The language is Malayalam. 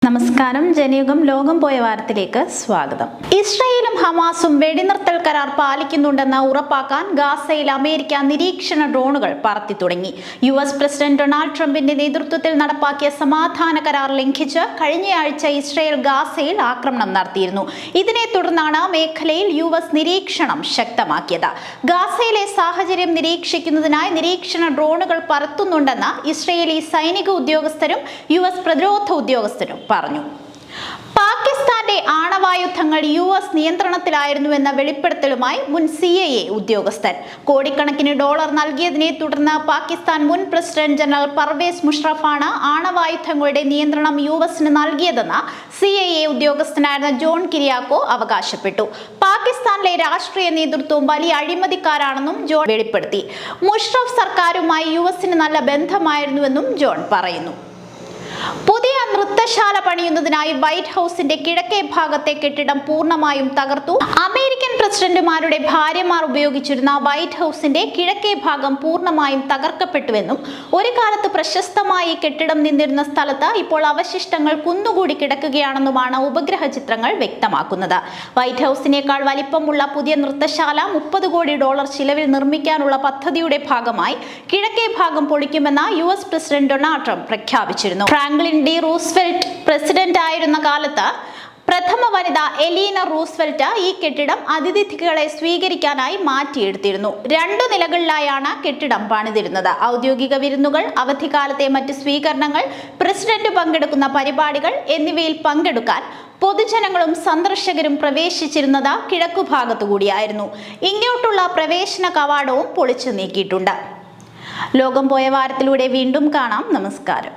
നമസ്കാരം. ജനയുഗം ലോകം പോയ വാരത്തിലേക്ക് സ്വാഗതം. ഇസ്രായേലും ഹമാസും വെടിനിർത്തൽ കരാർ പാലിക്കുന്നുണ്ടെന്ന് ഉറപ്പാക്കാൻ ഗാസയിൽ അമേരിക്ക നിരീക്ഷണ ഡ്രോണുകൾ പറത്തി തുടങ്ങി. US പ്രസിഡന്റ് ഡൊണാൾഡ് ട്രംപിന്റെ നേതൃത്വത്തിൽ നടപ്പാക്കിയ സമാധാന കരാർ ലംഘിച്ച് കഴിഞ്ഞയാഴ്ച ഇസ്രായേൽ ഗാസയിൽ ആക്രമണം നടത്തിയിരുന്നു. ഇതിനെ തുടർന്നാണ് മേഖലയിൽ US നിരീക്ഷണം ശക്തമാക്കിയത്. ഗാസയിലെ സാഹചര്യം നിരീക്ഷിക്കുന്നതിനായി നിരീക്ഷണ ഡ്രോണുകൾ പറത്തുന്നുണ്ടെന്ന് ഇസ്രായേലി സൈനിക ഉദ്യോഗസ്ഥരും US പ്രതിരോധ ഉദ്യോഗസ്ഥരും പറഞ്ഞു. പാകിസ്ഥാന്റെ ആണവായുധങ്ങൾ US നിയന്ത്രണത്തിലായിരുന്നുവെന്ന വെളിപ്പെടുത്തലുമായി മുൻ CIA ഉദ്യോഗസ്ഥൻ. കോടിക്കണക്കിന് ഡോളർ നൽകിയതിനെ തുടർന്ന് പാകിസ്ഥാൻ മുൻ പ്രസിഡന്റ് ജനറൽ പർവേസ് മുഷറഫാണ് ആണവായുധങ്ങളുടെ നിയന്ത്രണം US-ന് നൽകിയതെന്ന് CIA ഉദ്യോഗസ്ഥനായിരുന്ന ജോൺ കിരിയാക്കോ അവകാശപ്പെട്ടു. പാകിസ്ഥാനിലെ രാഷ്ട്രീയ നേതൃത്വം വലിയ അഴിമതിക്കാരാണെന്നും ജോൺ വെളിപ്പെടുത്തി. മുഷറഫ് സർക്കാരുമായി US-ന് നല്ല ബന്ധമായിരുന്നുവെന്നും ജോൺ പറയുന്നു. പുതിയ നൃത്തശാല പണിയുന്നതിനായി വൈറ്റ് ഹൗസിന്റെ കിഴക്കേ ഭാഗത്തെ കെട്ടിടം പൂർണ്ണമായും തകർത്തു. അമേരിക്കൻ പ്രസിഡന്റുമാരുടെ ഭാര്യമാർ ഉപയോഗിച്ചിരുന്ന വൈറ്റ് ഹൗസിന്റെ കിഴക്കേ ഭാഗം പൂർണ്ണമായും തകർക്കപ്പെട്ടുവെന്നും ഒരു കാലത്ത് പ്രശസ്തമായി കെട്ടിടം നിന്നിരുന്ന സ്ഥലത്ത് ഇപ്പോൾ അവശിഷ്ടങ്ങൾ കുന്നുകൂടി കിടക്കുകയാണെന്നുമാണ് ഉപഗ്രഹ ചിത്രങ്ങൾ വ്യക്തമാക്കുന്നത്. വൈറ്റ് ഹൗസിനേക്കാൾ വലിപ്പമുള്ള പുതിയ നൃത്തശാല $30 കോടി ചിലവിൽ നിർമ്മിക്കാനുള്ള പദ്ധതിയുടെ ഭാഗമായി കിഴക്കേ ഭാഗം പൊളിക്കുമെന്ന് US പ്രസിഡന്റ് ഡൊണാൾഡ് ട്രംപ് പ്രഖ്യാപിച്ചിരുന്നു. ഫ്രാങ്ക്ലിൻ ഡി റൂസ്വെൽറ്റ് പ്രസിഡന്റ് ആയിരുന്ന കാലത്ത് പ്രഥമ വനിത എലീന റൂസ്വെൽറ്റ് ഈ കെട്ടിടം അതിഥികളെ സ്വീകരിക്കാനായി മാറ്റിയെടുത്തിരുന്നു. 2 നിലകളിലായാണ് കെട്ടിടം പണിതിരുന്നത്. ഔദ്യോഗിക വിരുന്നുകൾ, അവധിക്കാലത്തെ മറ്റ് സ്വീകരണങ്ങൾ, പ്രസിഡന്റ് പങ്കെടുക്കുന്ന പരിപാടികൾ എന്നിവയിൽ പങ്കെടുക്കാൻ പൊതുജനങ്ങളും സന്ദർശകരും പ്രവേശിച്ചിരുന്നത് കിഴക്കുഭാഗത്തു കൂടിയായിരുന്നു. ഇങ്ങോട്ടുള്ള പ്രവേശന കവാടവും പൊളിച്ചു നീക്കിയിട്ടുണ്ട്. ലോകം പോയ വാരത്തിലൂടെ വീണ്ടും കാണാം. നമസ്കാരം.